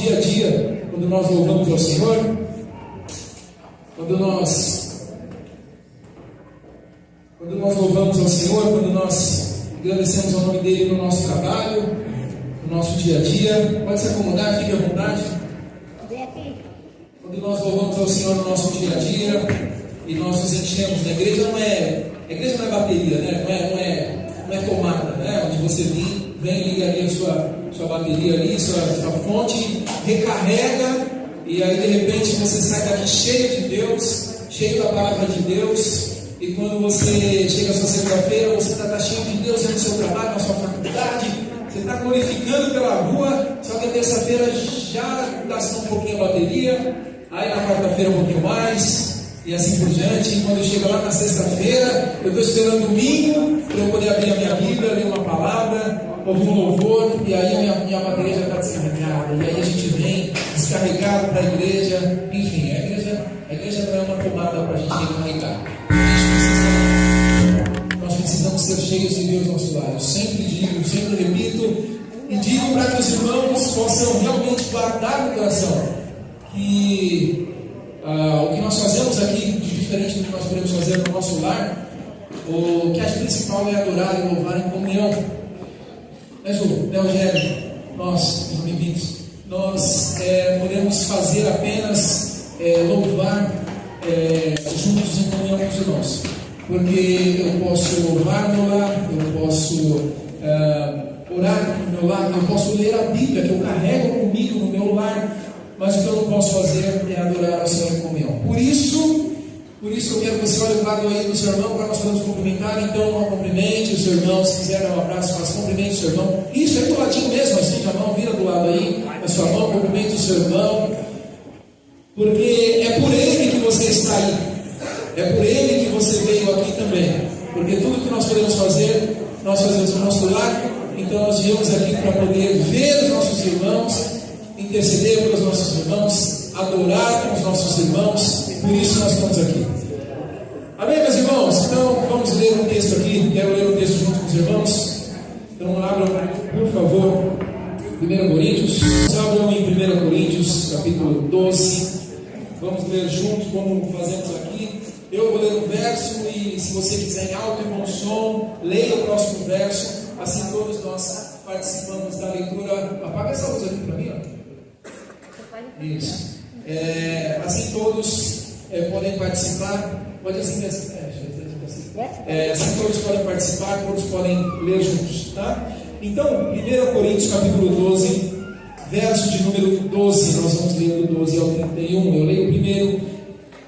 dia a dia, quando nós louvamos ao Senhor, quando nós louvamos ao Senhor, quando nós agradecemos o nome dele no nosso trabalho, no nosso dia a dia. Pode se acomodar, fique à vontade. Quando nós louvamos ao Senhor no nosso dia a dia e nós nos enchemos, a igreja não é bateria, né? Não é tomada, né? Onde você vem liga ali a sua bateria ali, sua fonte, recarrega, e aí de repente você sai daqui cheio de Deus, cheio da palavra de Deus. E quando você chega a sua segunda-feira, você está cheio de Deus no seu trabalho, na sua faculdade, você está glorificando pela rua, só que a terça-feira já gastou um pouquinho a bateria, aí na quarta-feira um pouquinho mais, e assim por diante. E quando chega lá na sexta-feira, eu estou esperando domingo para eu poder abrir a minha Bíblia, ler uma palavra, ouvir um louvor, e aí a minha bateria já está descarregada, e aí a gente vem descarregado para a igreja. Enfim, a igreja não é uma tomada para a gente recarregar. Nós precisamos ser cheios de Deus ao nosso lado. Eu sempre digo, sempre repito, e digo para que os irmãos possam realmente guardar no coração que o que nós fazemos aqui, de diferente do que nós podemos fazer no nosso lar, o que a principal é adorar e louvar em comunhão. Né, Ju? Né, Rogério? Nós, os bem-vindos, nós podemos fazer apenas louvar juntos em comunhão com os irmãos, porque eu posso louvar no meu lar, eu posso orar no meu lar, eu posso ler a Bíblia que eu carrego comigo no meu lar, mas o que eu não posso fazer é adorar ao Senhor em comunhão. Por isso eu quero que você olhe para o lado aí do seu irmão, para nós podermos cumprimentar. Então cumprimente o seu irmão, se quiser dar um abraço, mas cumprimente o seu irmão. Isso é do ladinho mesmo, assim, a mão vira do lado aí da sua mão, cumprimente o seu irmão, porque é por ele que você está aí, é por ele que você veio aqui também, porque tudo que nós podemos fazer, nós fazemos no nosso lar. Então nós viemos aqui para poder ver os nossos irmãos, interceder pelos nossos irmãos, adorar com os nossos irmãos. Por isso nós estamos aqui. Amém, meus irmãos? Então vamos ler um texto aqui. Quero ler um texto junto com os irmãos. Então abram, por favor, 1 Coríntios. Abram em 1 Coríntios, capítulo 12. Vamos ler juntos como fazemos aqui. Eu vou ler um verso e, se você quiser em alto e bom som, leia o próximo verso. Assim todos nós participamos da leitura. Apaga essa luz aqui para mim, ó. Isso. Assim todos podem participar. Pode assim mesmo. Assim todos podem participar, todos podem ler juntos, tá? Então, 1 Coríntios capítulo 12, verso de número 12. Nós vamos ler do 12 ao 31. Eu leio primeiro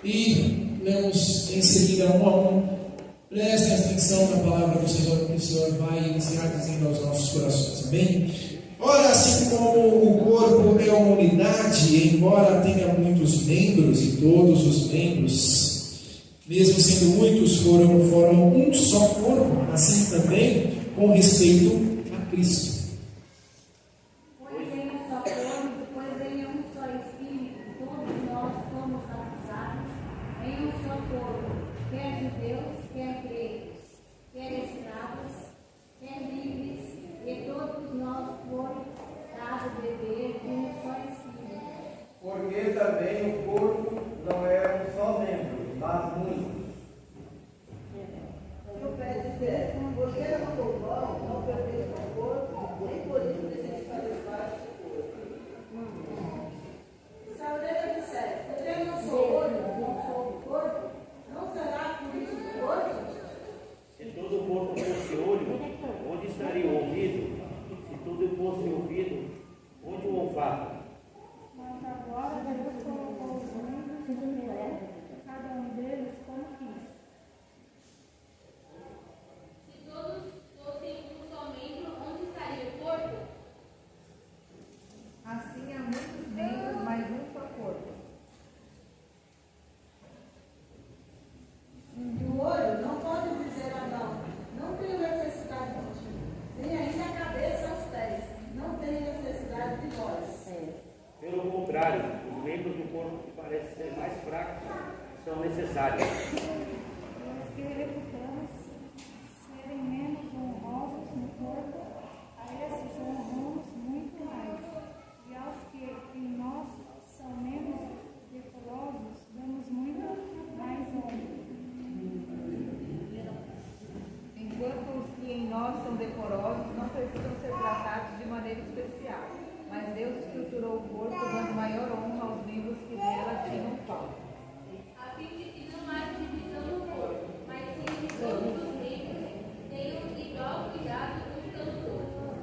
e lemos em seguida um a um. Prestem atenção na palavra do Senhor, que o Senhor vai iniciar dizendo aos nossos corações. Amém? Ora, assim como o corpo é uma unidade, embora tenha muitos membros, e todos os membros, mesmo sendo muitos, formam um só corpo, assim também com respeito a Cristo. Pois em um só corpo, pois em um só Espírito, todos nós somos batizados em um só corpo, quer judeus, quer gregos, quer escravos, quer livres, e todos nós foi dado beber de um só Espírito. Porque também o corpo não é um só membro, mas muitos. Eu quero dizer, você não for bom, não pertence ao corpo, nem por isso decide fazer parte do corpo. Se a orelha disser, eu não sou olho, não sou do corpo, não será por isso do corpo? Se todo o corpo fosse olho, onde estaria o ouvido? Se tudo fosse ouvido, onde o olfato? Mas agora Deus colocou os membros no corpo, cada um deles como quis. Se todos fossem um só membro, onde estaria o corpo? Assim há muitos membros, mas um só corpo. O olho não pode dizer a mão, não tenho necessidade de ti. Nem ainda a cabeça aos pés, não tenho necessidade de vós. Pelo contrário, os membros do corpo que parecem ser mais fracos são necessários. Os que reputamos serem menos honrosos no corpo, a esses honramos muito mais. E aos que em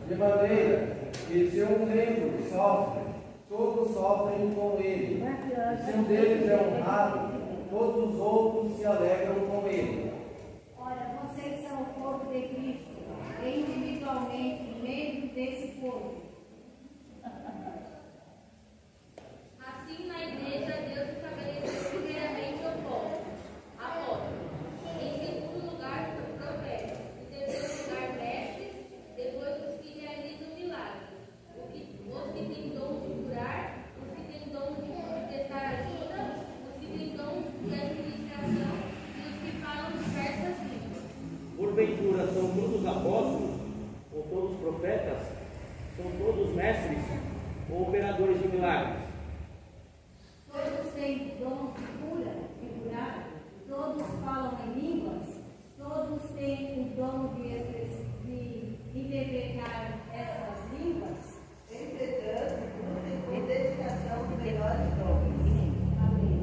de maneira que se um membro sofre, todos sofrem com ele. E se um deles é honrado, todos os outros se alegram com ele. Ora, vocês são o corpo de Cristo, e individualmente membros desse corpo. Assim, na igreja, Deus estabeleceu primeiramente o apóstolo, em segundo lugar, os profetas, em terceiro lugar, mestres, depois os que realizam milagres, os que têm dom de curar, os que têm dom de prestar ajuda, os que têm dom de administração e os que falam diversas línguas. Porventura são todos apóstolos, ou todos profetas, são todos mestres, ou operadores de milagres. Todos têm dom de cura, de curar, todos falam em línguas, todos têm o dom de interpretar essas línguas. Entretanto, com dedicação do melhores dons. Amém.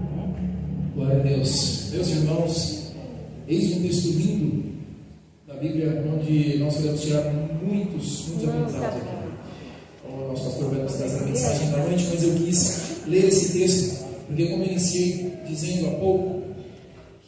Glória a Deus. Meus irmãos, eis um texto lindo da Bíblia, onde nós podemos tirar muitos aprendizados aqui. O nosso pastor vai nos trazer a mensagem da noite, mas eu quis ler esse texto, porque como eu iniciei dizendo há pouco,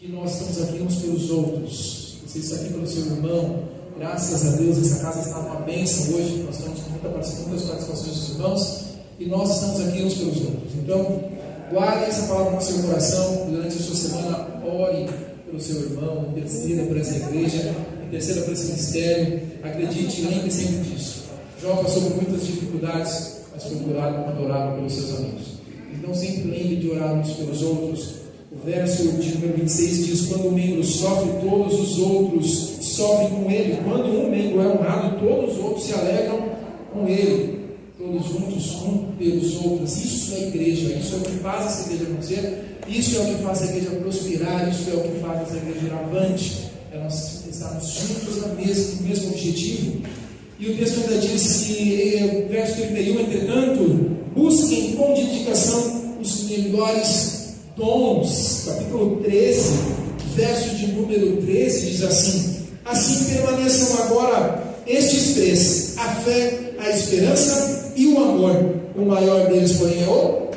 que nós estamos aqui uns pelos outros. Você está aqui pelo seu irmão. Graças a Deus, essa casa está uma bênção hoje. Nós estamos com muitas participações dos irmãos, e nós estamos aqui uns pelos outros. Então, guarde essa palavra no seu coração. Durante a sua semana, ore pelo seu irmão, interceda por essa igreja, interceda por esse ministério. Acredite, lembre sempre disso. Jó passou por muitas dificuldades, mas foi curado quando orava pelos seus amigos. Então sempre lembre de orar uns pelos outros. O verso de número 26 diz: quando um membro sofre, todos os outros sofrem com ele. Quando um membro é honrado, todos os outros se alegram com ele. Todos juntos, um pelos outros. Isso é igreja, isso é o que faz essa igreja acontecer, isso é o que faz a igreja prosperar, isso é o que faz essa igreja ir avante. É nós estarmos juntos no mesmo objetivo. E o texto ainda diz que, verso 31, entretanto, busquem com dedicação os melhores dons. Capítulo 13, verso de número 13, diz assim: assim permaneçam agora estes três: a fé, a esperança e o amor. O maior deles, porém, é o amor.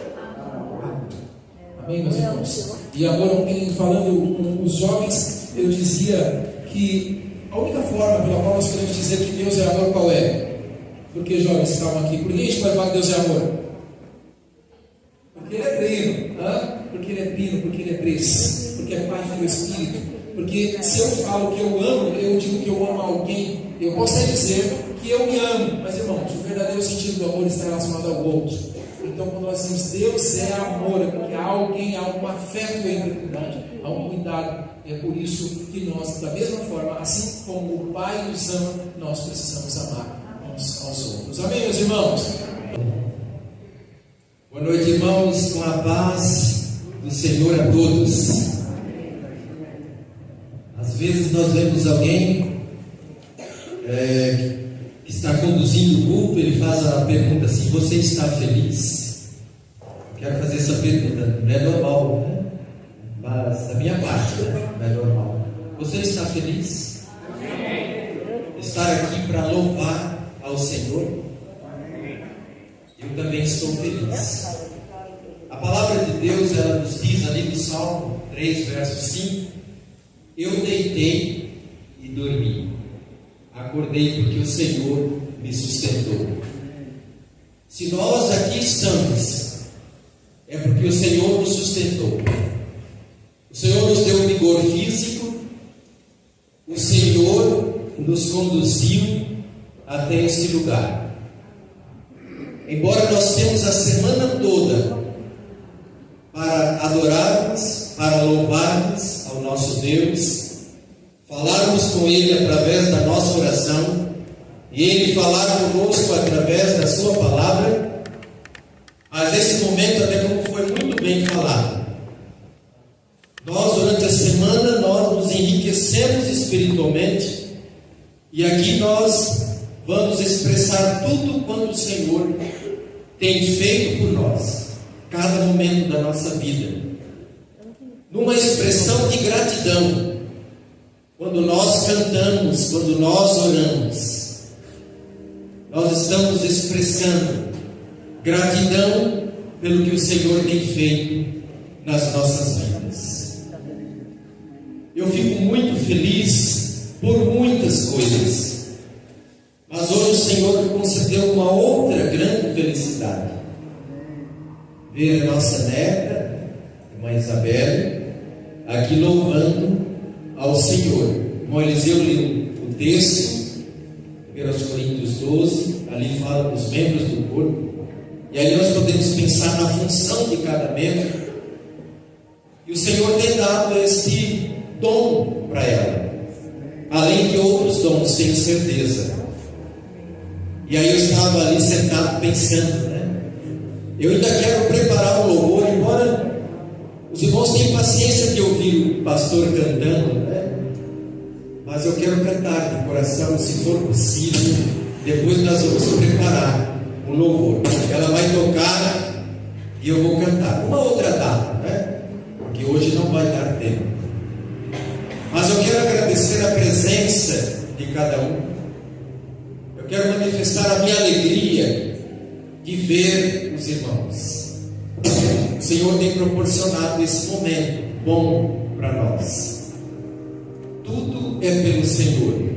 Amém, meus irmãos? E agora, falando com os jovens, eu dizia que a única forma pela qual nós podemos dizer que Deus é amor, qual é? Porque jovens estavam aqui. Por que a gente pode falar que Deus é amor? Porque Ele é trino. Porque Ele é trino, porque Ele é três. Porque é Pai, Filho e Espírito. Porque se eu falo que eu amo, eu digo que eu amo alguém. Eu posso até dizer que eu me amo. Mas, irmãos, o verdadeiro sentido do amor está relacionado ao outro. Então, quando nós dizemos Deus é amor, é porque há alguém, há um afeto entre nós, há um cuidado. É por isso que nós, da mesma forma, assim como o Pai nos ama, nós precisamos amar uns aos outros. Amém, meus irmãos? Boa noite, irmãos, com a paz do Senhor a todos. Às vezes nós vemos alguém que está conduzindo o culto, ele faz a pergunta assim: você está feliz? Quero fazer essa pergunta, não é normal, né? Mas da minha parte, não é normal. Você está feliz? Estar aqui para louvar ao Senhor? Eu também estou feliz. A palavra de Deus, ela nos diz ali no Salmo 3, verso 5: eu deitei e dormi, acordei porque o Senhor me sustentou. Se nós aqui estamos, é porque o Senhor nos sustentou. O Senhor nos deu vigor físico, o Senhor nos conduziu até este lugar. Embora nós temos a semana toda para adorarmos, para louvarmos ao nosso Deus, falarmos com Ele através da nossa oração, e Ele falar conosco através da Sua palavra, mas nesse momento, até como foi muito bem falado, nós durante a semana nós nos enriquecemos espiritualmente, e aqui nós vamos expressar tudo quanto o Senhor tem feito por nós, cada momento da nossa vida, numa expressão de gratidão. Quando nós cantamos, quando nós oramos, nós estamos expressando gratidão pelo que o Senhor tem feito nas nossas vidas. Eu fico muito feliz por muitas coisas, mas hoje o Senhor me concedeu uma outra grande felicidade: ver a nossa neta, irmã Isabel, aqui louvando ao Senhor. O irmão Eliseu leu o texto, 1 Coríntios 12, ali fala dos membros do corpo, e aí nós podemos pensar na função de cada membro, e o Senhor tem dado este dom para ela, além de outros dons, tenho certeza. E aí eu estava ali sentado pensando, eu ainda quero preparar um louvor, embora os irmãos tenham paciência de ouvir o pastor cantando, mas eu quero cantar de coração, se for possível. Depois nós vamos preparar um louvor. Ela vai tocar e eu vou cantar. Uma outra data, porque hoje não vai dar tempo. Mas eu quero agradecer a presença de cada um. Eu quero manifestar a minha alegria de ver os irmãos. O Senhor tem proporcionado esse momento bom para nós. Tudo é pelo Senhor.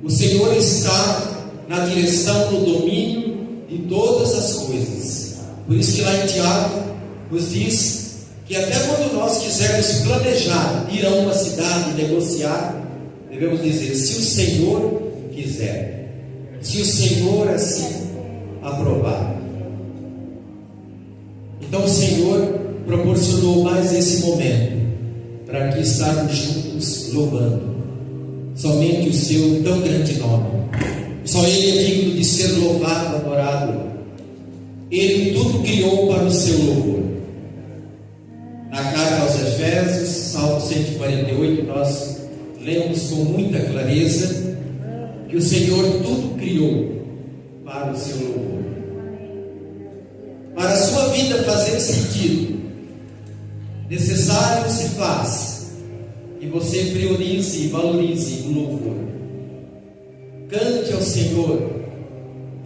O Senhor está na direção, no domínio de todas as coisas. Por isso que lá em Tiago nos diz que até quando nós quisermos planejar ir a uma cidade, negociar, devemos dizer: se o Senhor quiser, se o Senhor assim aprovar. Então o Senhor proporcionou mais esse momento para que estarmos juntos louvando somente o seu tão grande nome. Só Ele é digno de ser louvado, adorado. Ele tudo criou para o seu louvor. Na carta aos Efésios, Salmo 148, nós lemos com muita clareza que o Senhor tudo criou para o seu louvor. Para a sua vida fazer sentido, necessário se faz que você priorize e valorize o louvor. Cante ao Senhor,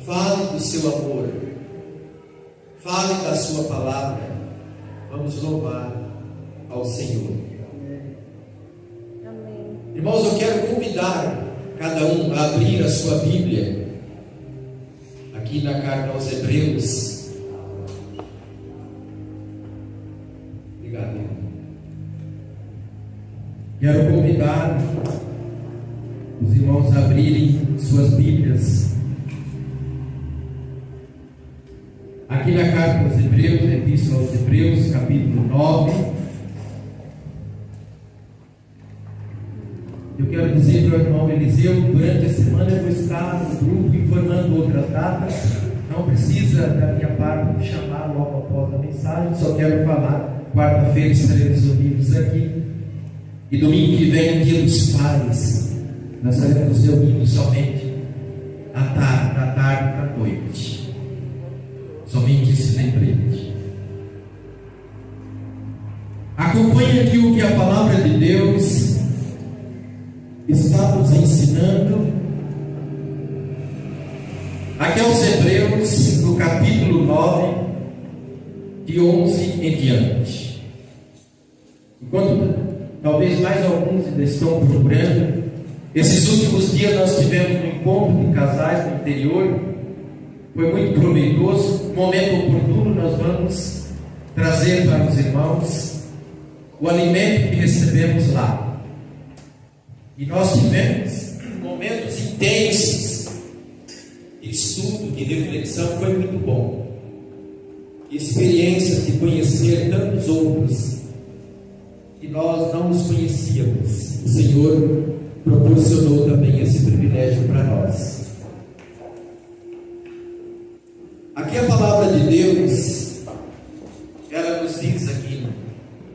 fale do seu amor, fale da sua palavra. Vamos louvar ao Senhor. Amém. Irmãos, eu quero convidar cada um a abrir a sua Bíblia aqui na carta aos Hebreus. Obrigado. Quero convidar os irmãos a abrirem suas Bíblias aqui na carta aos Hebreus, Epístola aos Hebreus, capítulo 9. Eu quero dizer para o irmão Eliseu, durante a semana eu vou estar no grupo informando outras datas. Não precisa da minha parte me chamar logo após a mensagem, só quero falar. Quarta-feira estaremos unidos aqui. E domingo que vem, dia dos pais, nós estaremos reunidos somente à tarde, da tarde para a noite. Somente esse lembrete. Acompanhe aqui o que a palavra de Deus está nos ensinando aqui aos Hebreus, no capítulo 9, de 11 em diante. Enquanto talvez mais alguns ainda estão procurando, esses últimos dias nós tivemos um encontro de casais no interior, foi muito proveitoso. Momento oportuno, nós vamos trazer para os irmãos o alimento que recebemos lá. E nós tivemos momentos intensos de estudo, de reflexão, foi muito bom. Experiências de conhecer tantos outros que nós não os conhecíamos. O Senhor proporcionou também esse privilégio para nós. Aqui a palavra de Deus, ela nos diz aqui,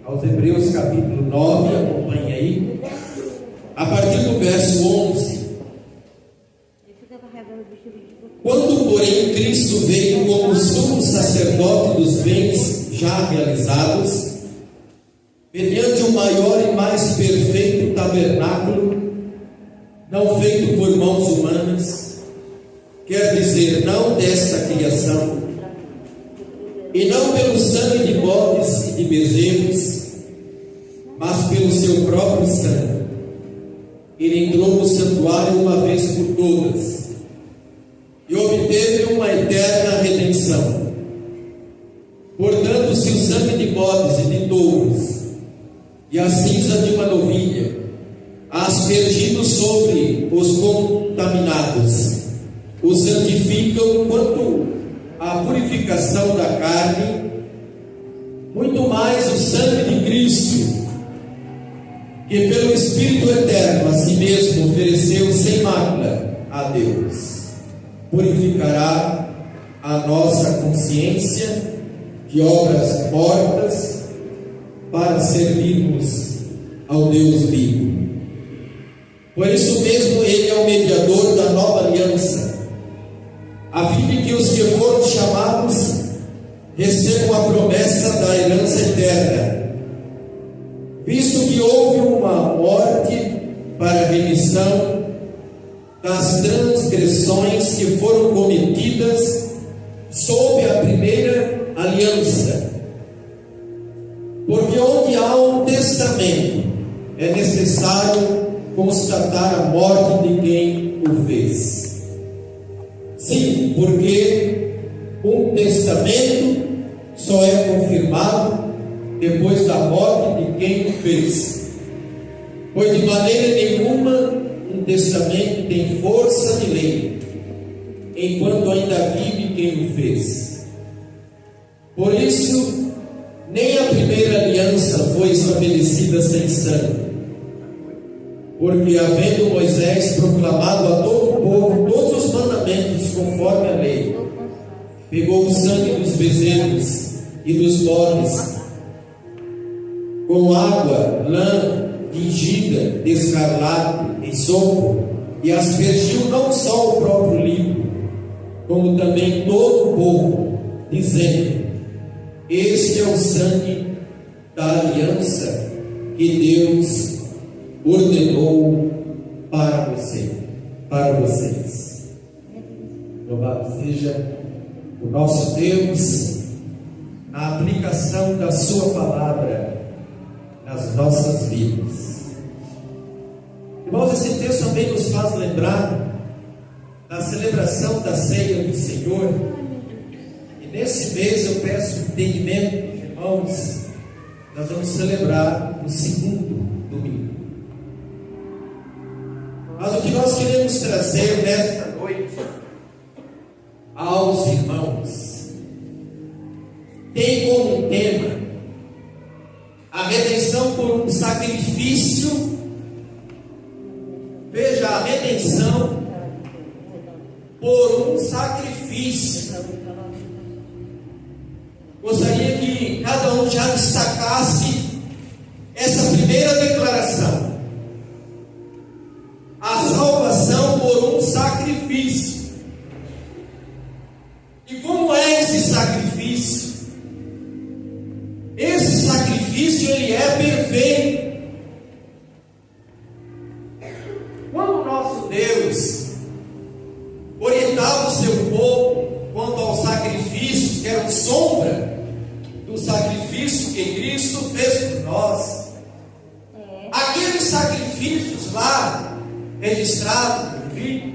aos Hebreus capítulo 9, acompanhe aí, a partir do verso 11. Quando, porém, Cristo veio como sumo sacerdote dos bens já realizados, mediante o maior e mais perfeito tabernáculo, não feito por mãos humanas, quer dizer, não desta criação, e não pelo sangue de bodes e de bezerros, mas pelo seu próprio sangue. Ele entrou no santuário uma vez por todas e obteve uma eterna redenção. Portanto, se o sangue de bodes e de touros e a cinza de uma novilha, aspergidos sobre os contaminados, os santificam quanto à purificação da carne, muito mais o sangue de Cristo, que pelo Espírito Eterno a si mesmo ofereceu sem mácula a Deus, purificará a nossa consciência de obras mortas para servirmos ao Deus vivo. Por isso mesmo ele é o mediador da nova aliança, a fim de que os que foram chamados recebam a promessa da herança eterna, visto que houve uma morte para a remissão das transgressões que foram cometidas sob a primeira aliança. Porque onde há um testamento, é necessário constatar a morte de quem o fez. Sim, porque um testamento só é confirmado depois da morte de quem o fez. Pois de maneira nenhuma um testamento tem força de lei, enquanto ainda vive quem o fez. Por isso, nem a primeira aliança foi estabelecida sem sangue, porque havendo Moisés proclamado a todo o povo todos os mandamentos conforme a lei, pegou o sangue dos bezerros e dos bodes, com água, lã, tingida de escarlate e sopo, e aspergiu não só o próprio livro, como também todo o povo, dizendo: este é o sangue da aliança que Deus ordenou para vocês. Louvado seja o nosso Deus na aplicação da sua palavra nas nossas vidas. Irmãos, esse texto também nos faz lembrar da celebração da ceia do Senhor. E nesse mês eu peço entendimento, irmãos. Nós vamos celebrar no segundo domingo. Mas o que nós queremos trazer nesta noite aos irmãos tem como tema a redenção por um sacrifício. Veja, a redenção por um sacrifício. Gostaria que cada um já destacasse essa primeira declaração: a salvação por um sacrifício. E como é esse sacrifício? Esse sacrifício, ele é perfeito. Quando o nosso Deus orientava o seu povo quanto ao sacrifício, que era sombra do sacrifício que Cristo fez por nós, aqueles sacrifícios lá registrados nos livros,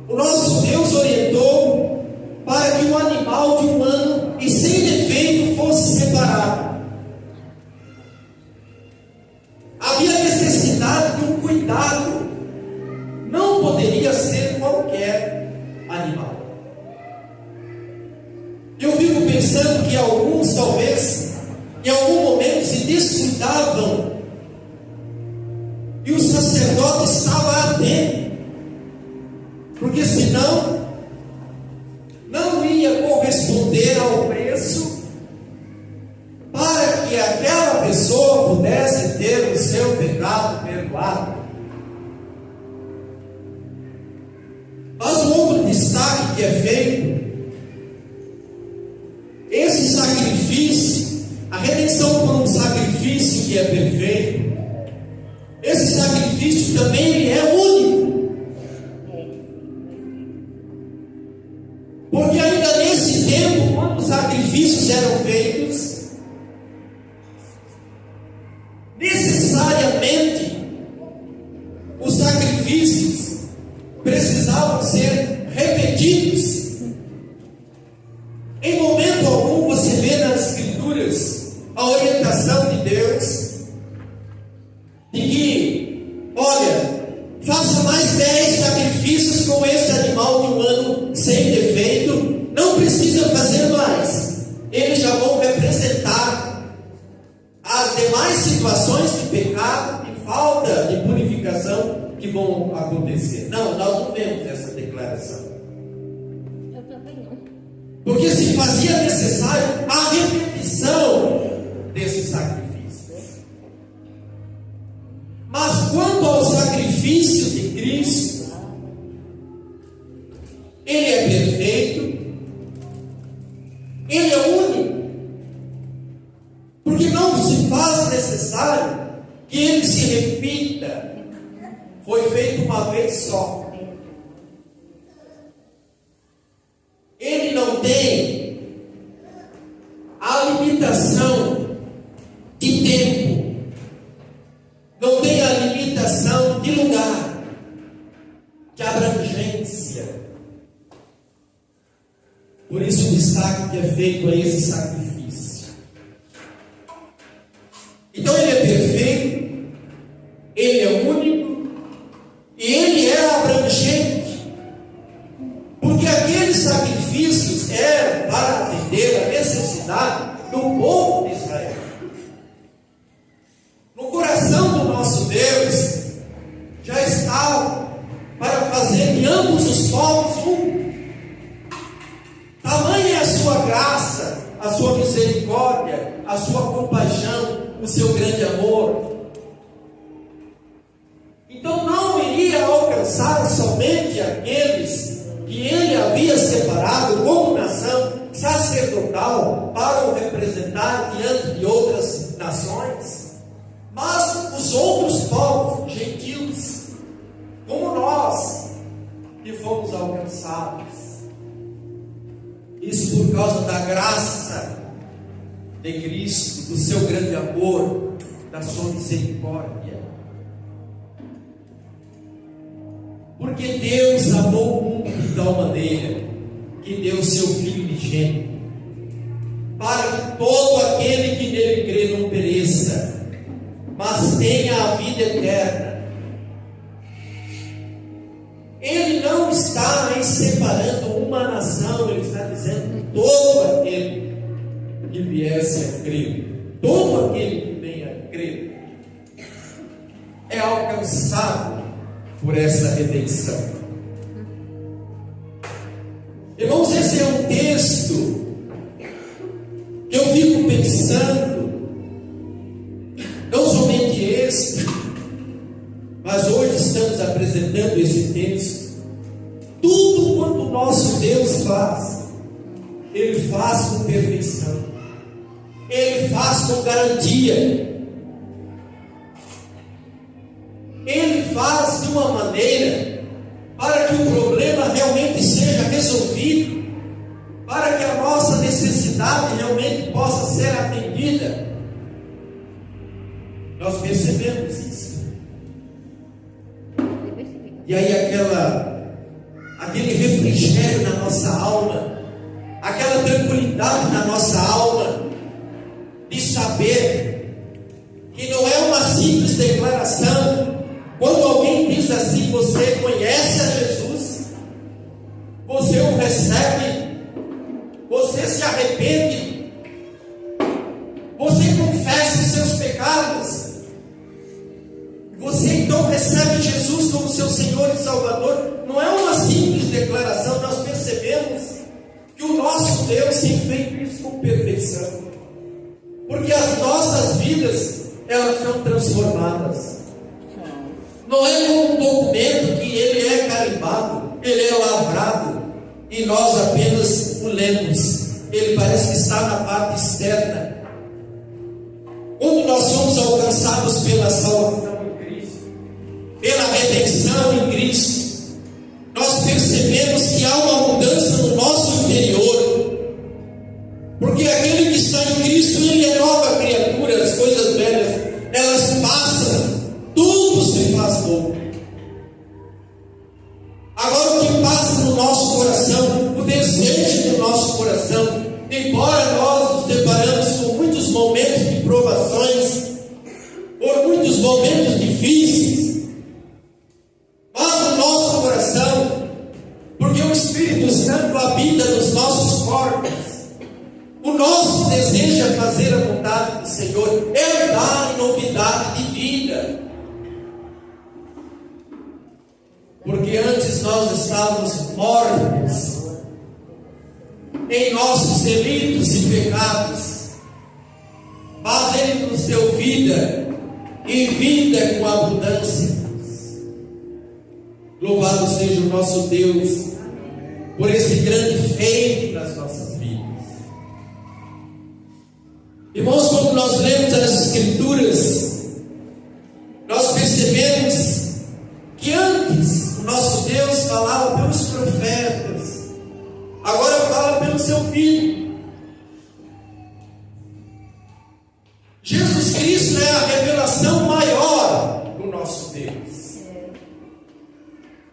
o nosso Deus orientou para que um animal de um ano e sem defeito fosse separado. Havia necessidade de um cuidado, não poderia ser qualquer animal. Eu fico pensando que alguns talvez em algum momento se descuidavam e o sacerdote estava atento, porque senão não ia corresponder ao preço para que aquela pessoa pudesse ter o seu pecado perdoado. Mas um outro destaque que é feito: esse sacrifício, a redenção por um sacrifício que é perfeito, esse sacrifício também ele é único. sacrifícios eram feitos, necessariamente os sacrifícios precisavam ser repetidos. Em momento algum você vê nas Escrituras a orientação de Deus de que, olha, faça mais 10 sacrifícios com esse animal de um ano sem defeito, não precisa fazer mais, eles já vão representar as demais situações de pecado e falta de purificação que vão acontecer. Não, nós não vemos essa declaração. Eu também não. Porque se fazia necessário a repetição desses sacrifícios. Mas quanto ao sacrifício de Cristo, ele é perfeito, ele é único, porque não se faz necessário que ele se repita, foi feito uma vez só. Ele não tem a limitação de tempo, não tem a limitação de lugar, de abrangência. Por isso o destaque que é feito a esse sacrifício. Então ele é perfeito, ele é único e ele é abrangente. Porque aqueles sacrifícios eram para atender a necessidade do povo de Israel. No coração do nosso Deus já estava para fazer de ambos os povos um. Tamanha é a sua graça, a sua misericórdia, a sua compaixão, o seu grande amor. Então não iria alcançar somente aqueles que ele havia separado como nação sacerdotal para o representar diante de outras nações, mas os outros povos gentios, como nós, que fomos alcançados. Isso por causa da graça de Cristo, do seu grande amor, da sua misericórdia. Porque Deus amou o mundo de tal maneira que deu o seu Filho unigênito, para que todo aquele que nele crê não pereça, mas tenha a vida eterna. Ele não está aí separando uma nação, ele está dizendo todo aquele que viesse a crer, todo aquele que venha a crer, é alcançado por essa redenção. Irmãos, esse é um texto que eu fico pensando, não somente este, mas hoje estamos apresentando esse texto. Tudo quanto o nosso Deus faz, Ele faz com perfeição, Ele faz com garantia, Ele faz de uma maneira para que o problema realmente seja resolvido, para que a nossa necessidade realmente possa ser atendida. Nós percebemos isso. E aí aquele refrigério na nossa alma, aquela tranquilidade na nossa alma, de saber que não é uma simples declaração. Quando alguém diz assim, você conhece a Jesus, você o recebe, você se arrepende, você confessa os seus pecados, você então recebe Jesus como seu Senhor e Salvador. Não é uma simples declaração, nós percebemos que o nosso Deus tem feito isso com perfeição, porque as nossas vidas, elas são transformadas. Não é como um documento que ele é carimbado, ele é lavrado, e nós apenas o lemos, ele parece que está na parte externa. Quando nós somos alcançados pela salvação em Cristo, pela redenção em Cristo, nós percebemos que há uma mudança no nosso interior, Porque aquele que está em Cristo, ele é nova criatura, as coisas velhas, elas passam, tudo se faz novo. Agora o que passa no nosso coração, o desejo do nosso coração, embora nós nos deparamos com muitos momentos de provações, por muitos momentos difíceis, mas o nosso coração, porque o Espírito Santo habita nos nossos corpos, o nosso desejo é fazer a vontade do Senhor, é andar em novidade de vida. Porque antes nós estávamos mortos em nossos delitos e pecados, mas Ele nos deu vida, e vida com abundância. Louvado seja o nosso Deus por esse grande feito nas nossas vidas. Irmãos, quando nós lemos as Escrituras, nós percebemos que antes o nosso Deus falava pelos profetas, agora fala pelo seu Filho. Jesus Cristo é a revelação maior do nosso Deus.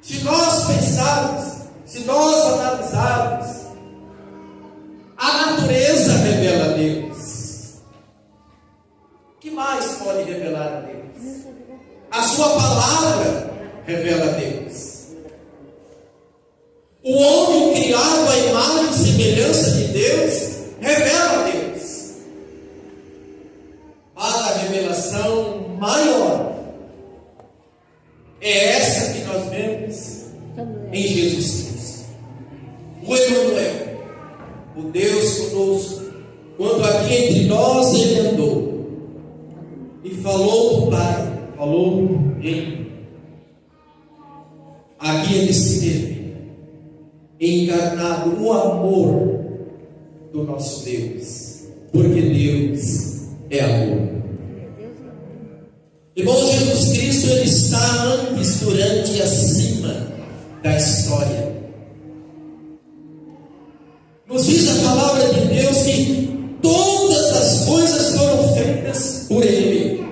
Se nós pensarmos, se nós analisarmos, a natureza revela a Deus. O que mais pode revelar a Deus? A sua palavra revela a Deus. O homem criado à imagem e semelhança de Deus revela a Deus. Mas a revelação maior é essa que nós vemos em Jesus Cristo. O Emmanuel, o Deus conosco, quando aqui entre nós Ele andou e falou do Pai, falou em aqui Ele esteve encarnado o amor do nosso Deus, porque Deus é amor. Irmão, Jesus Cristo, Ele está antes, durante e acima da história. Nos diz a palavra de Deus que todas as coisas foram feitas por Ele,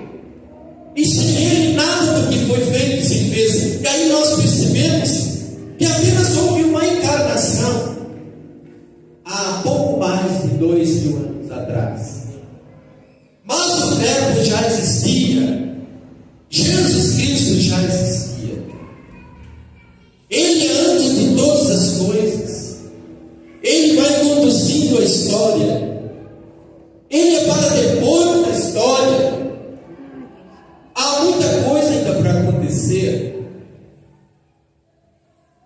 e sem Ele nada do que foi feito se fez. E aí nós percebemos que apenas houve uma encarnação há pouco mais de 2000 anos atrás, mas o Verbo já existia. Jesus Cristo já existia. Ele é antes de todas as coisas. Ele vai conduzindo a história. Ele é para depois da história. Há muita coisa ainda para acontecer,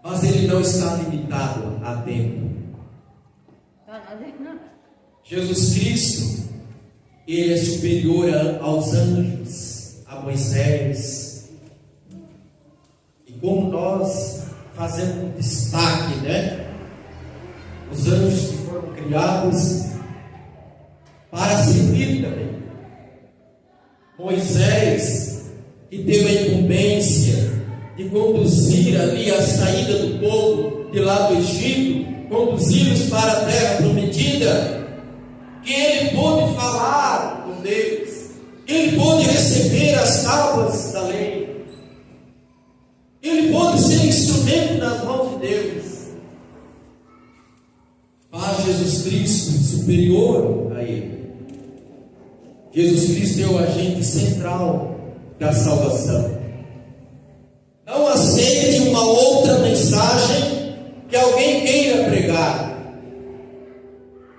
mas Ele não está limitado a tempo. Jesus Cristo, Ele é superior aos anjos, a Moisés. E como nós fazemos um destaque, os anjos que foram criados para servir também. Moisés, que teve a incumbência de conduzir ali a saída do povo de lá do Egito, conduzi-los para a terra prometida, que ele pôde falar com Deus, ele pôde receber as tábuas da lei, ele pôde ser instrumento nas mãos de Deus. Mas Jesus Cristo, superior a ele, Jesus Cristo é o agente central da salvação. Não aceite uma outra mensagem que alguém queira pregar.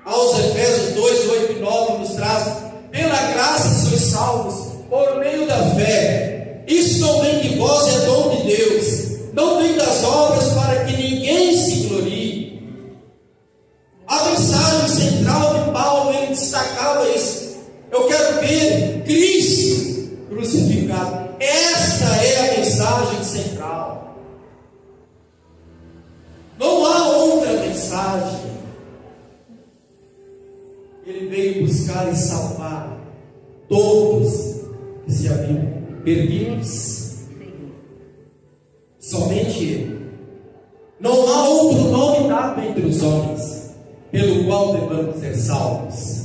Aos Efésios 2, 8 e 9 nos traz: pela graça sois salvos por meio da fé. Isso não vem de vós, é dom de Deus. Não vem das obras para que ninguém se glorie. A mensagem central de Paulo, ele destacava isso. Eu quero ver Cristo crucificado. Esta é a mensagem central. Não há outra mensagem. Ele veio buscar e salvar todos que se haviam perdidos. Somente Ele. Não há outro nome dado entre os homens pelo qual devemos ser salvos.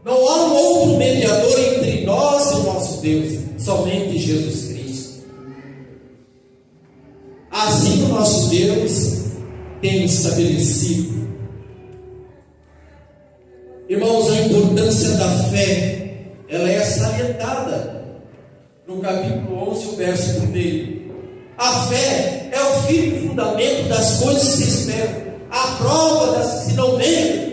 Não há um outro mediador entre nós e o nosso Deus, somente Jesus Cristo. Assim o nosso Deus tem estabelecido. Irmãos, a importância da fé, ela é salientada no capítulo 11, o verso 1. A fé é o firme fundamento das coisas que se esperam, a prova das que se não veem.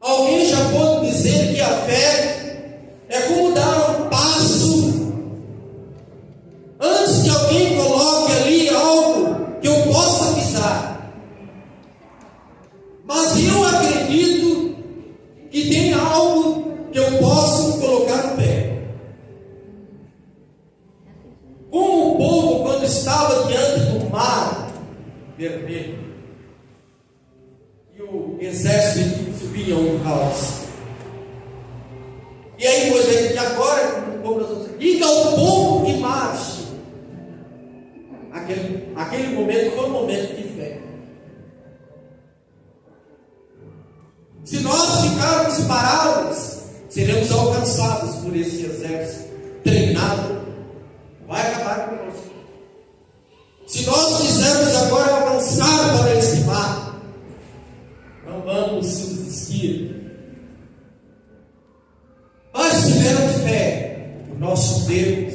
Alguém já pode dizer que a fé é como dar um passo antes que alguém coloque ali algo que eu possa pisar. Mas eu acredito que tem algo que eu posso colocar no pé. Como o povo, quando estava diante do mar vermelho, e o exército egípcio vinha um caos. E aí Moisés disse: agora, diga ao povo que marche. Aquele momento foi um momento de fé. Se nós ficarmos parados, seremos alcançados por esse exército treinado. Vai acabar conosco. Se nós quisermos agora avançar para esse mar, não vamos subsistir. Mas se tivermos fé, o nosso Deus,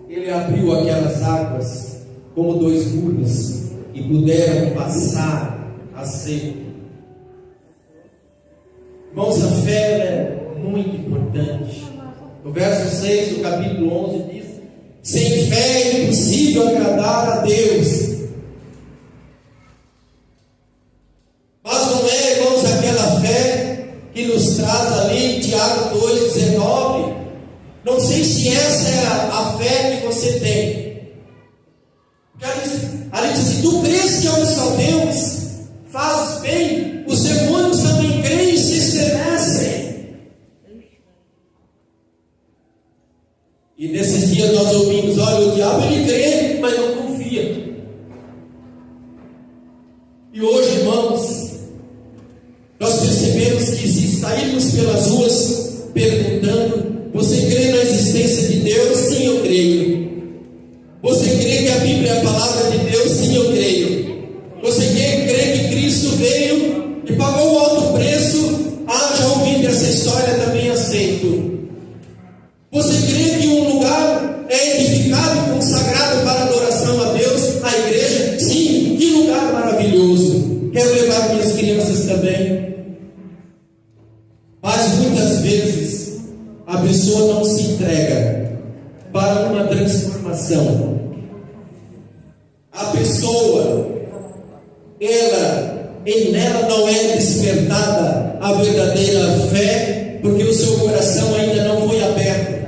Ele abriu aquelas águas como 2 muros e puderam passar a seco. Irmãos, a fé é muito importante. No verso 6 do capítulo 11 diz: sem fé é impossível agradar a Deus. Mas não é, irmãos, aquela fé que nos traz ali em Tiago 2,19. Não sei se essa é a fé que você tem. Ali diz assim: tu crês que é um só Deus, fazes bem, os demônios também creem e se estremecem. E nesses dias nós ouvimos: olha, o diabo ele crê, mas não confia. E hoje, irmãos, nós percebemos que se sairmos pelas ruas perguntando: você crê na existência de Deus? Sim, eu creio. Você crê que a Bíblia é a palavra de Deus? Sim, eu creio. Você crê que Cristo veio e pagou o alto preço? Ah, já ouvi essa história, também aceito. Você crê que um lugar é edificado e consagrado para adoração a Deus, a igreja? Sim, que lugar maravilhoso. Quero levar minhas crianças também. Mas muitas vezes a pessoa não se entrega para uma transformação. A pessoa, nela não é despertada a verdadeira fé, porque o seu coração ainda não foi aberto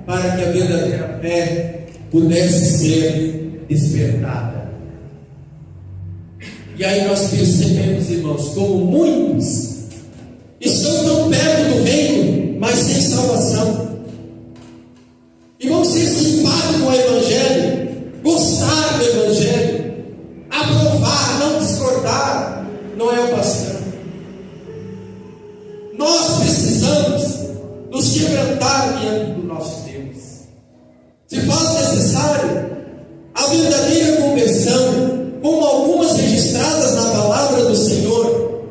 para que a verdadeira fé pudesse ser despertada. E aí nós percebemos, irmãos, como muitos estão tão perto do reino, mas sem salvação. E vão ser simpáticos com o Evangelho, gostar do Evangelho, aprovar, não discordar, não é o bastante. Nós precisamos nos quebrantar diante do nosso Deus. Se faz necessário a verdadeira conversão, como algumas registradas na palavra do Senhor,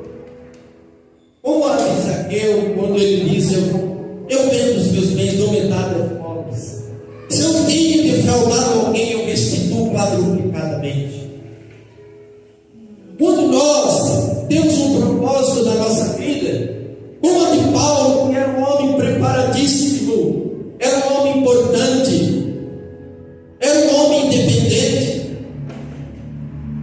como a de Zaqueu, quando ele diz: eu vendo os meus bens, dou metade aos pobres. Se eu tenho defraudado alguém, eu restituo quadruplicadamente. Quando nós temos um propósito na nossa vida, como a de Paulo, que era um homem preparadíssimo, era um homem importante, era um homem independente,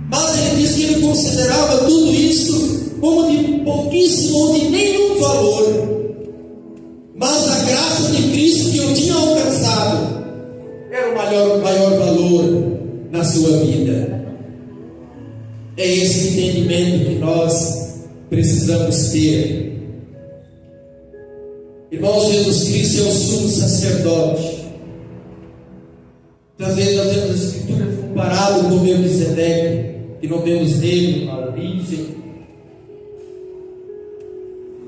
mas ele diz que ele considerava tudo isso como de pouquíssimo ou de nenhum valor, mas a graça de Cristo que eu tinha alcançado era o maior valor na sua vida. É esse entendimento que nós precisamos ter. Irmãos, Jesus Cristo é o sumo sacerdote. Muitas vezes nós temos a Escritura comparado com Melquisedeque. que não vemos nele uma origem,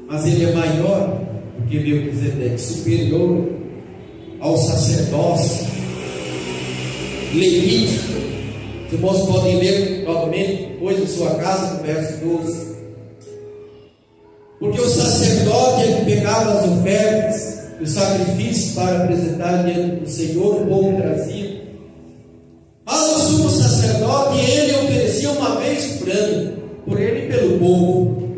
mas ele é maior do que Melquisedeque, superior ao sacerdócio levítico. Os irmãos podem ler novamente depois em sua casa, no verso 12. Porque o sacerdote é que pegava as ofertas, os sacrifícios para apresentar diante do Senhor, o povo trazia. Mas o sumo sacerdote, ele oferecia uma vez por ano, por ele e pelo povo.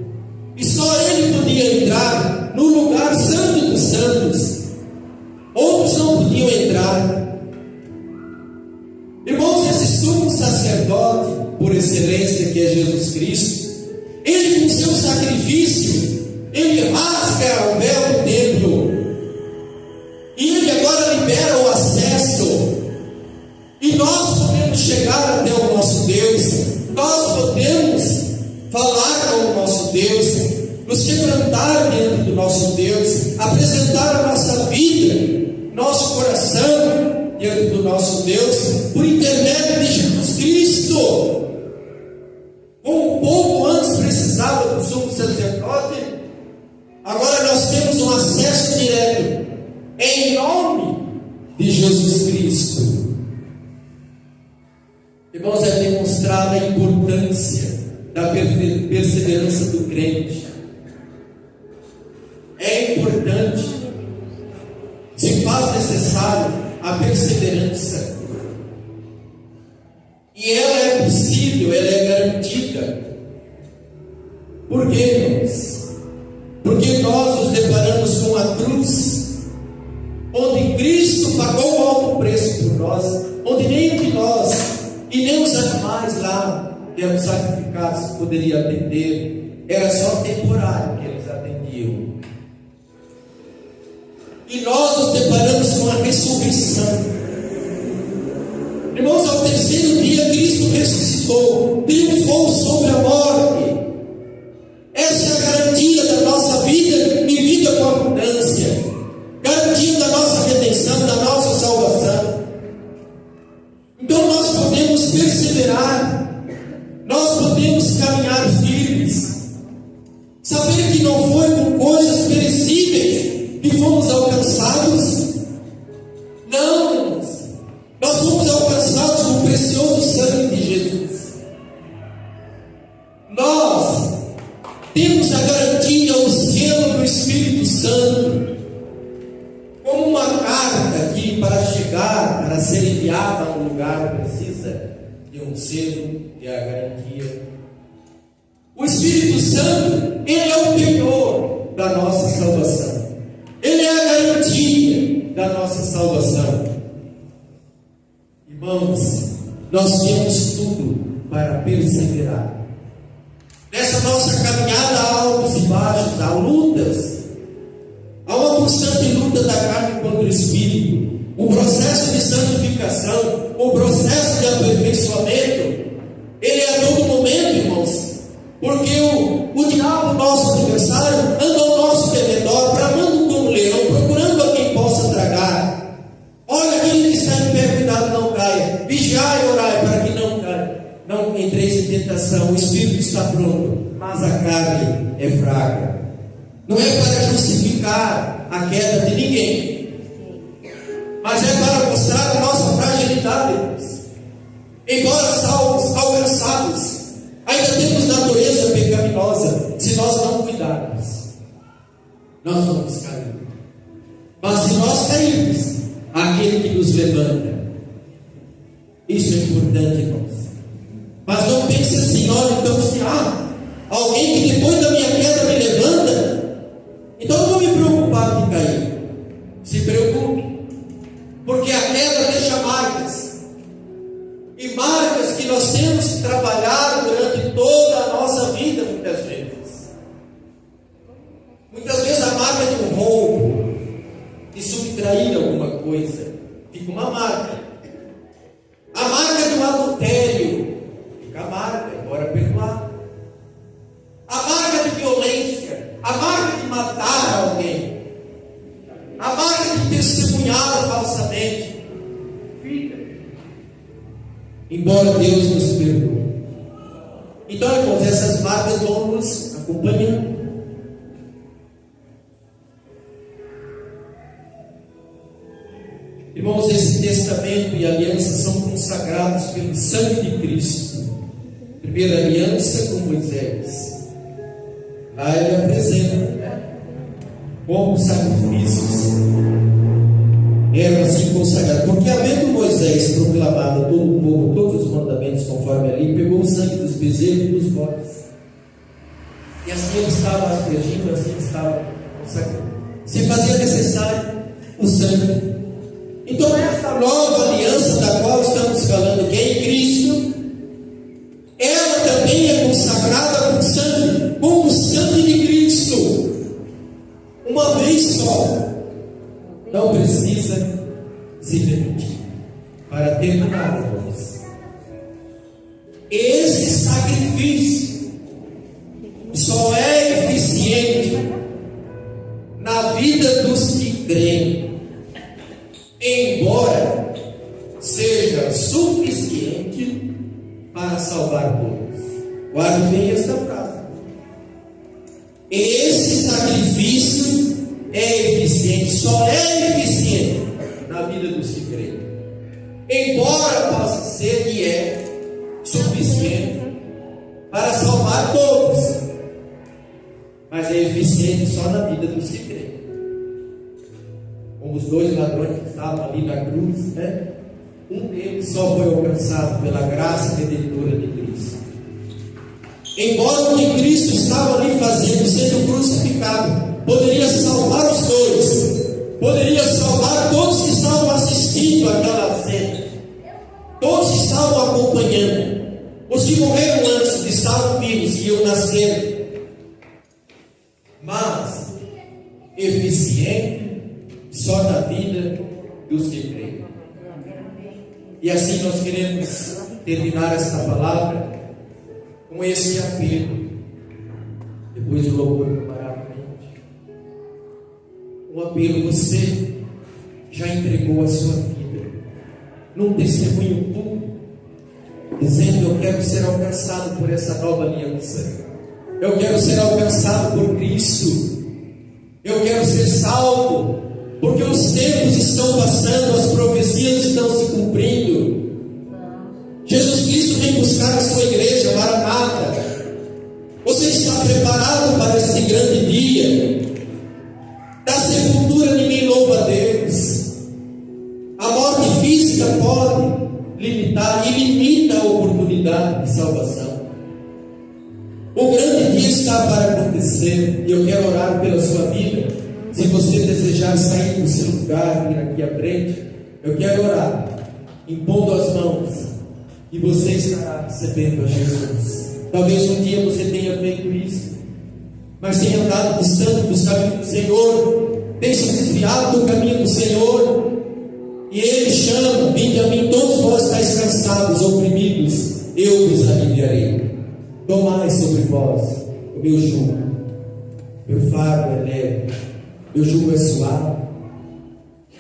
E só ele podia entrar no lugar santo dos santos. Outros não podiam entrar. Irmãos, esse sumo sacerdote, por excelência, que é Jesus Cristo, ele com seu sacrifício, ele rasga o véu do templo. E ele agora libera o acesso. E nós podemos chegar até o nosso Deus. Nós podemos falar com o nosso Deus, nos quebrantar diante do nosso Deus, apresentar a nossa vida, nosso coração diante do nosso Deus, por intermédio de Jesus Cristo. Como o povo antes precisava do sumo sacerdote, agora nós temos um acesso direto, em nome de Jesus Cristo. Irmãos, é demonstrada a importância da perseverança do crente. É importante, se faz necessário a perseverança. E ela é possível, ela é garantida. Por quê, irmãos? Porque nós nos deparamos com a cruz, onde Cristo pagou um alto preço por nós, onde nenhum de nós e nem os animais lá que eram sacrificados poderia atender, era só temporário que eles atendiam. E nós nos deparamos com a ressurreição. Irmãos, ao terceiro dia Cristo ressuscitou, triunfou sobre a morte. Essa é a garantia da nossa vida e vida com abundância, garantia da nossa redenção, da nossa salvação. Então nós podemos perseverar, nós podemos caminhar firmes, saber que não foi com coisas perecíveis que fomos alcançados. Não, irmãos, nós fomos alcançados com o precioso sangue de Jesus. Nós temos a garantia, o selo do Espírito Santo, como uma carta que, para chegar, para ser enviada a um lugar, precisa de um selo, de a garantia. O Espírito Santo, ele é o penhor da nossa salvação. Ele é a garantia da nossa salvação. Irmãos, nós temos tudo para perseverar. Nessa nossa caminhada há altos e baixos, há lutas. Há uma constante luta da carne contra o Espírito. O processo de santificação, o processo de aperfeiçoamento, ele é a todo momento, irmãos. Porque o diabo, nosso adversário, anda ao nosso derredor, bramando como leão, procurando a quem possa tragar. Olha, aquele que está em pé, cuidado, não caia. Vigiai e orai para que não caia. Não entreis em tentação. O Espírito está pronto, mas a carne é fraca. Não é para justificar a queda de ninguém, mas é para mostrar a nossa fragilidade, irmãos. Embora salvos, alcançados, ainda temos natureza pecaminosa. Se nós não cuidarmos, nós vamos cair. Mas se nós cairmos, aquele que nos levanta. Isso é importante, irmãos. Mas não pense assim, olha, então se há alguém que depois da minha queda me levanta, então não vou me preocupar de cair. Se preocupe, porque a queda deixa marcas, e marcas que nós temos que trabalhar durante toda a nossa vida, muitas vezes. Muitas vezes a marca de um roubo, de subtrair alguma coisa, fica uma marca. A marca de um adultério, fica a marca, embora perdoar. A marca de violência, a marca de matar alguém, a marca de testemunhar falsamente, fica. Embora Deus nos perdoe, irmãos, essas marcas vão nos acompanhando. Irmãos, esse testamento e aliança são consagrados pelo sangue de Cristo. Primeira aliança com Moisés. Lá ele apresenta, como sacrifícios eram assim consagrados. Porque havendo Moisés proclamado a todo o povo todos os mandamentos conforme a lei, pegou o sangue dos bezerros e dos bodes. E assim ele estava aspergindo, assim ele estava consagrando. Se fazia necessário o sangue. Então essa nova aliança da qual estamos falando, que é em Cristo, ela também é consagrada com o sangue de Cristo, uma vez só. Não precisa se repetir para terminar, irmãos. Esse sacrifício só é eficiente na vida dos que creem, embora seja suficiente para salvar todos. Guarde bem esta frase. Esse sacrifício é eficiente, só é eficiente na vida dos que creem, embora possa ser e é suficiente para salvar todos, mas é eficiente só na vida dos que creem. Como os dois ladrões que estavam ali na cruz, né? Um deles só foi alcançado pela graça redentora de Cristo. Embora o que Cristo estava ali fazendo, sendo crucificado, poderia salvar os dois, poderia salvar todos que estavam assistindo àquela cena, todos que estavam acompanhando, os que morreram antes, que estavam vivos, que iam nascer, mas eficiente só na vida dos que creem. E assim nós queremos terminar esta palavra com esse apelo, depois do louvor maravilhoso. Um apelo: você já entregou a sua vida num testemunho público, dizendo: eu quero ser alcançado por essa nova aliança, eu quero ser alcançado por Cristo, eu quero ser salvo, porque os tempos estão passando, as profecias estão se cumprindo. Jesus Cristo vem buscar a sua igreja, Maranata. Você está preparado para esse grande dia? Da sepultura ninguém louva a Deus. A morte física pode limitar e limita a oportunidade de salvação. O grande dia está para acontecer, e eu quero orar pela sua vida. Se você desejar sair do seu lugar, vir aqui à frente, eu quero orar, impondo as mãos, e você estará recebendo a Jesus. Talvez um dia você tenha feito isso, mas tenha andado distante dos caminhos do Senhor, tenha se desviado do caminho do Senhor, e Ele chama: vinde a mim todos vós estáis cansados, oprimidos, eu vos aliviarei. Tomai sobre vós o meu jugo, meu fardo é leve, meu jugo é suave,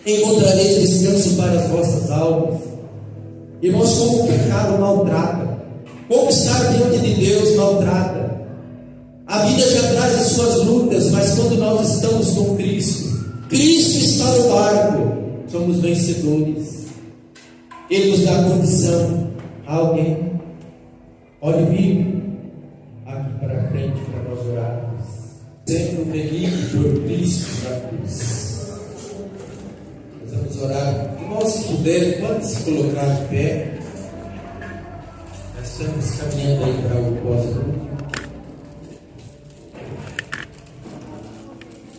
encontrareis descanso para as vossas almas. Irmãos, como o pecado maltrata, como estar diante de Deus maltrata. A vida já traz as suas lutas, mas quando nós estamos com Cristo, Cristo está no barco, somos vencedores. Ele nos dá condição. Alguém pode vir aqui para frente para nós orarmos, sempre oprimido por Cristo da cruz. Nós vamos orar. Irmãos, se puderem, pode se colocar de pé. Nós estamos caminhando aí para o pós-culto.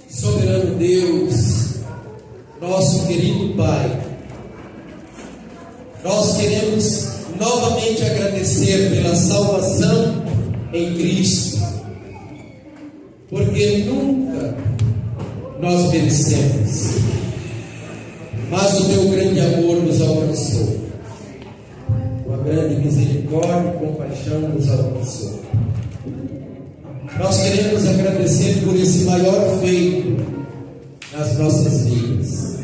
Soberano Deus, nosso querido Pai, nós queremos novamente agradecer pela salvação em Cristo, porque nunca nós merecemos, mas o teu grande amor nos alcançou, tua grande misericórdia e compaixão nos alcançou. Nós queremos agradecer por esse maior feito nas nossas vidas.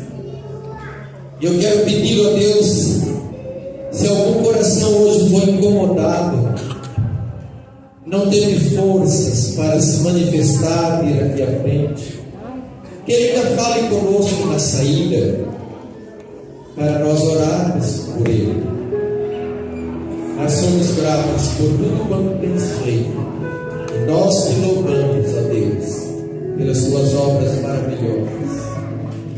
E eu quero pedir a Deus, se algum coração hoje foi incomodado, não teve forças para se manifestar e ir aqui à frente. Que Ele ainda fale conosco na saída, para nós orarmos por Ele. Nós somos gratos por tudo quanto tens feito. E nós te louvamos, a Deus, pelas tuas obras maravilhosas.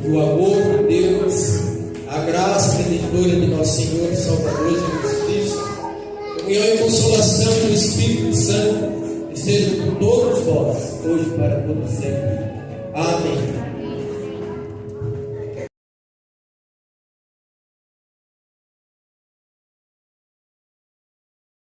Que o amor de Deus, a graça redentora de nosso Senhor e Salvador Jesus Cristo, a comunhão e consolação do Espírito Santo esteja com todos vós, hoje e para todo sempre.